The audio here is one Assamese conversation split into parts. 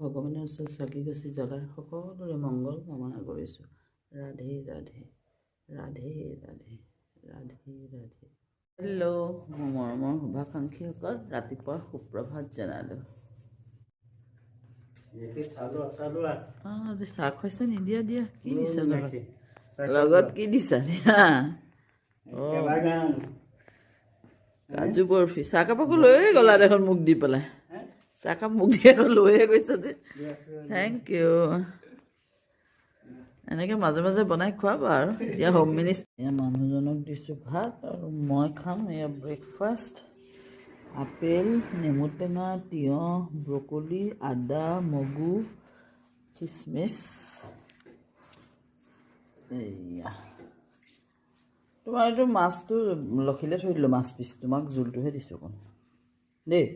ভগৱানৰ ওচৰত চাকি গছি জ্বলাই সকলোৰে মংগল কামনা কৰিছোঁ। ৰাধে ৰাধে ৰাধে ৰাধে ৰাধে ৰাধে। হেল্ল' মোৰ মৰমৰ শুভাকাংক্ষীসকল, ৰাতিপুৱাৰ সুপ্ৰভাত জনালোঁ। আজি চাহ খুৱাইছে নিদিয়া দিয়া, কি দিছা লগত কি দিছা দিয়া? কাজু বৰফি। চাহকাপকো লৈয়ে গ'লা দেখোন মোক দি পেলাই। চাহকাপ মোক দি আকৌ লৈয়ে গৈছে যে, থেংক ইউ। এনেকৈ মাজে মাজে বনাই খুৱাবা আৰু। এতিয়া হোম মিনিষ্টাৰ এয়া মানুহজনক দিছোঁ ভাত আৰু মই খাম এয়া ব্ৰেকফাষ্ট। আপেল, নেমু টেঙা, তিয়ঁহ, ব্ৰকলি, আদা, মগু, খিচমিচ। এয়া তোমাৰ এইটো মাছটো লখিলে থৈ দিলোঁ, মাছ পিচ। তোমাক জোলটোহে দিছোঁ অকণ দেই।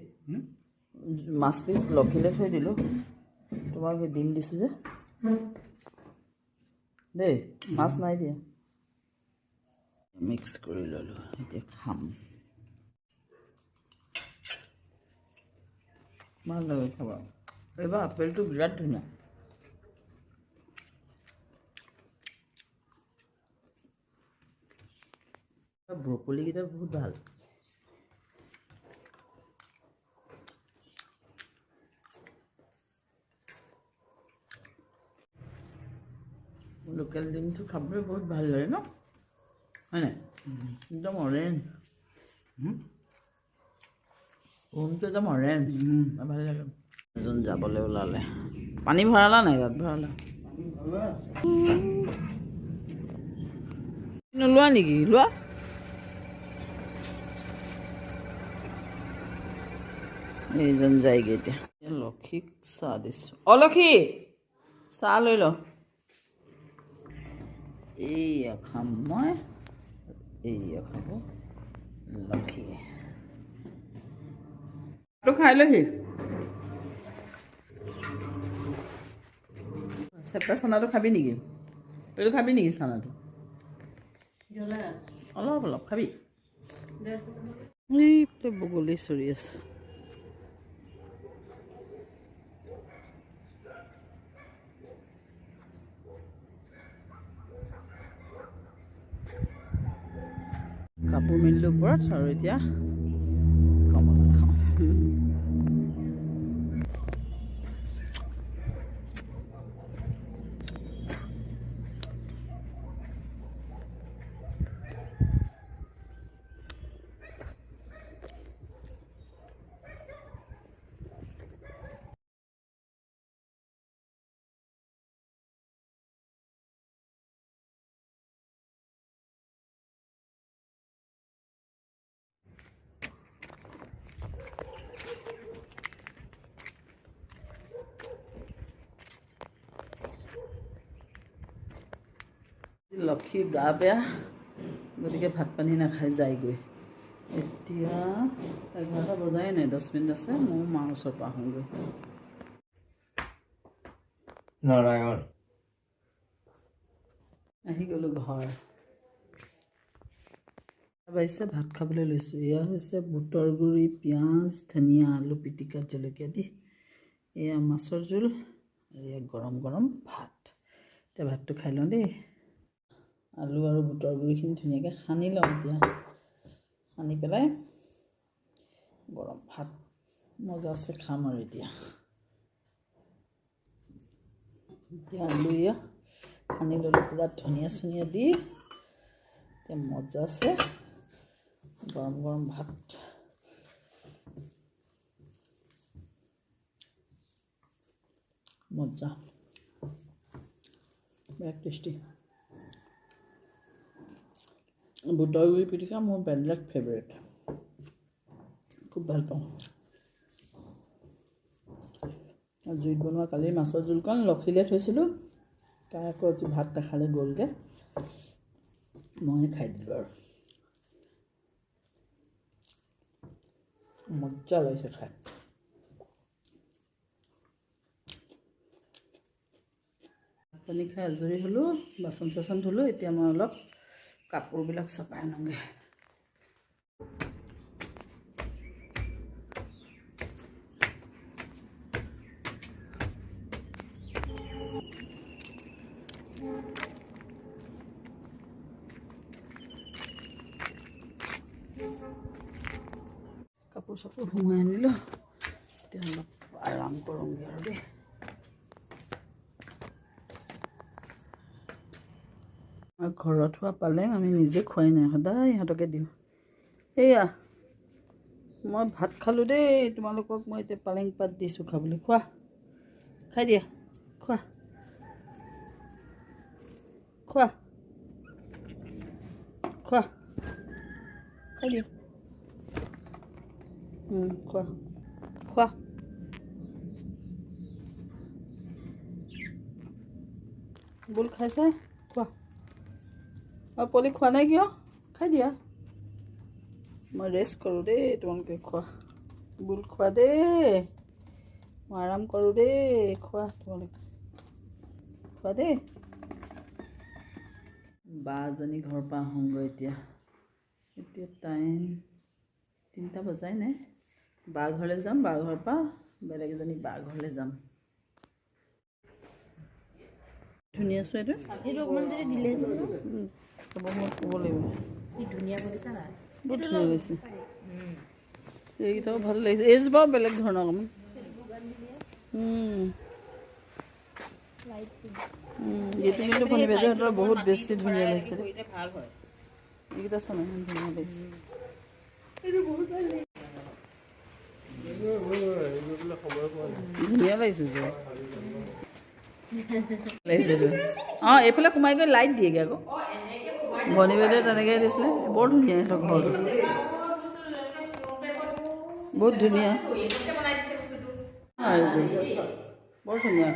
মাছ পিচ লখিলে থৈ দিলোঁ, তোমাক ডিম দিছোঁ যে দেই। মাছ নাই দিয়া। মিক্স কৰি ল'লোঁ, এতিয়া খাম। ভাল লাগে খাবা। এইবাৰ আপেলটো বিৰাট ধুনীয়া। ব্ৰকলিকেইটা বহুত ভাল। লোকেল ডিমটো খাবলৈ বহুত ভাল লাগে ন, হয় নাই? একদম অৰেঞ্জ, কোনটো একদম অৰেঞ্জ, ভাল লাগে। এজন যাবলৈ ওলালে। পানী ভৰালা নাই? তাত ভৰালা? নোলোৱা নেকি? লোৱা। এইজন যায়গৈ এতিয়া। লক্ষীক চাহ দিছোঁ। লক্ষী চাহ লৈ ল। এইয়া খাম মই, এইয়া খাব লক্ষী। খাই লহি। চেপ্টা চানাটো খাবি নেকি? এইটো খাবি নেকি চানাটো? অলপ অলপ খাবি। এই বগলী চৰি আছে। কাপোৰ মেলিলোঁ ওপৰত আৰু এতিয়া কমলা খাওঁ। লক্ষীৰ গা বেয়া, গতিকে ভাত পানী নাখাই যায়গৈ। এতিয়া 11টা বজাই নাই, 10 মিনিট আছে। মই মাৰ ওচৰৰ পৰা আহোঁগৈ। নাৰায়ণ আহি গ'লোঁ ঘৰ। বাইছে ভাত খাবলৈ লৈছোঁ। এয়া হৈছে বুটৰ গুৰি, পিঁয়াজ, ধনিয়া, আলু পিটিকা, জলকীয়া দি এয়া মাছৰ জোল আৰু এয়া গৰম গৰম ভাত। এতিয়া ভাতটো খাই লওঁ দেই। আলু আৰু বুটৰ গুৰিখিনি ধুনীয়াকৈ সানি লওঁ। এতিয়া সানি পেলাই গৰম ভাত মজা আছে খাম আৰু এতিয়া আলু এয়া সানি ল'লোঁ পূৰা ধনিয়া চনিয়া দি। এতিয়া মজা আছে গৰম গৰম ভাত। মজা, বিৰাট টেষ্টি। বুটৰ গুৰি পিটিকা মোৰ বেলেগ ফেভৰেট, খুব ভাল পাওঁ। জুইত বনোৱা কালি মাছৰ জোলকণ লখিলে থৈছিলোঁ, তাই আকৌ আজি ভাত নাখালে গ'লগৈ। মই খাই দিলোঁ আৰু মজা লাগিছে খাই। ভাত পানী খাই আজৰি হ'লোঁ, বাচন চাচন ধুলোঁ। এতিয়া মই অলপ কাপোৰবিলাক চপাই আনোগৈ। চাপোৰ সোমাই আনিলোঁ এতিয়া অলপ আৰাম কৰোঁগৈ আৰু দেই ঘৰত হোৱা পালেং আমি নিজে খোৱাই নাই সদায় ইহঁতকে দিওঁ এয়া মই ভাত খালোঁ দেই তোমালোকক মই এতিয়া পালেং পাত দিছোঁ খাবলৈ খোৱা খাই দিয়া খোৱা খোৱা খোৱা খাই দিয়া খোৱা খোৱা বুল খাইছা খোৱা আৰু পলি খোৱা নাই কিয় খাই দিয়া মই ৰেষ্ট কৰোঁ দেই তোমালোকে খোৱা বুল খোৱা দেই মই আৰাম কৰোঁ দেই খোৱা তোমালোকে খোৱা দেই বাজনী ঘৰৰ পৰা আহোঁগৈ এতিয়া টাইম 3টা বজাই নাই বা ঘৰলৈ যাম বা ঘৰৰ পৰা বেলেগ এজনী বা ঘৰলৈ যাম ধুনীয়া চুৱেটো মই ক'ব লাগিব বহুত ধুনীয়া লাগিছে এইকেইটাও ভাল লাগিছে এইযোৰ বাৰু বেলেগ ধৰণৰ অকণমান এইটো কিন্তু ভনী বাইদেউহঁতৰ বহুত বেছি ধুনীয়া লাগিছে এইকেইটা চাওঁ ধুনীয়া লাগিছে ধুনীয়া লাগিছে অঁ এইফালে সোমাই গৈ লাইট দিয়েগৈ আকৌ ভনী বাইদেৱে তেনেকৈ দিছিলে বৰ ধুনীয়া সিহঁতৰ ঘৰটো বহুত ধুনীয়া বৰ ধুনীয়া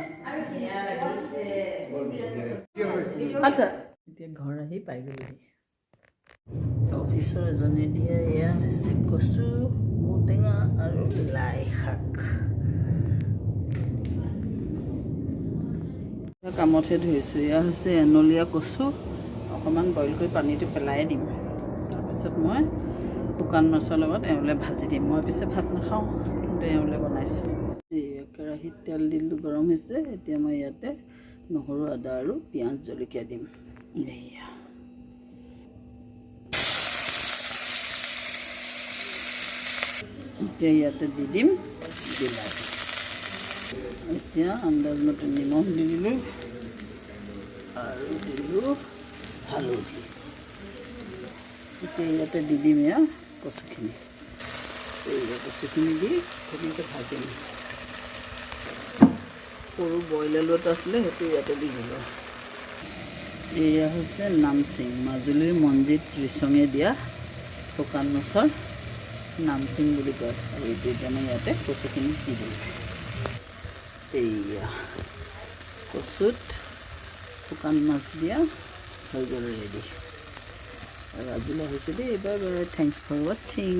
আচ্ছা এতিয়া ঘৰ আহি পাই গ'লো অফিচৰ এজনে দিয়া এয়া হৈছে কচু ঔটেঙা আৰু লাই শাক কামতহে ধৰিছোঁ এয়া হৈছে এনলীয়া কচু অকণমান বইল কৰি পানীটো পেলাই দিম তাৰপিছত মই শুকান মাছৰ লগত এওঁলে ভাজি দিম মই পিছে ভাত নাখাওঁ কিন্তু এওঁলে বনাইছোঁ এই কেৰাহীত তেল দিলোঁ গৰম হৈছে এতিয়া মই ইয়াতে নহৰু আদা আৰু পিঁয়াজ জলকীয়া দিম এয়া এতিয়া ইয়াতে দি দিম বিলাহী এতিয়া আন্দাজমতে নিমখ দি দিলোঁ আৰু দিলোঁ হালধি এতিয়া ইয়াতে দি দিম এয়া কচুখিনি এই কচুখিনি দি ধুনীয়াকৈ ভাজিম সৰু বইল আলু এটা আছিলে সেইটো ইয়াতে দি দিলোঁ এয়া হৈছে নামচিং মাজুলীৰ মনজিত ৰিচঙে দিয়া শুকান মাছৰ নামচিং বুলি কয় আৰু এইটো এতিয়া মই ইয়াতে কচুখিনি দি দিলোঁ এইয়া কচুত শুকান মাছ দিয়া হৈ গ'ল ৰেডি আৰু আজিলৈ হৈছে দেই বাই বাই থেংকছ ফৰ ৱাচিং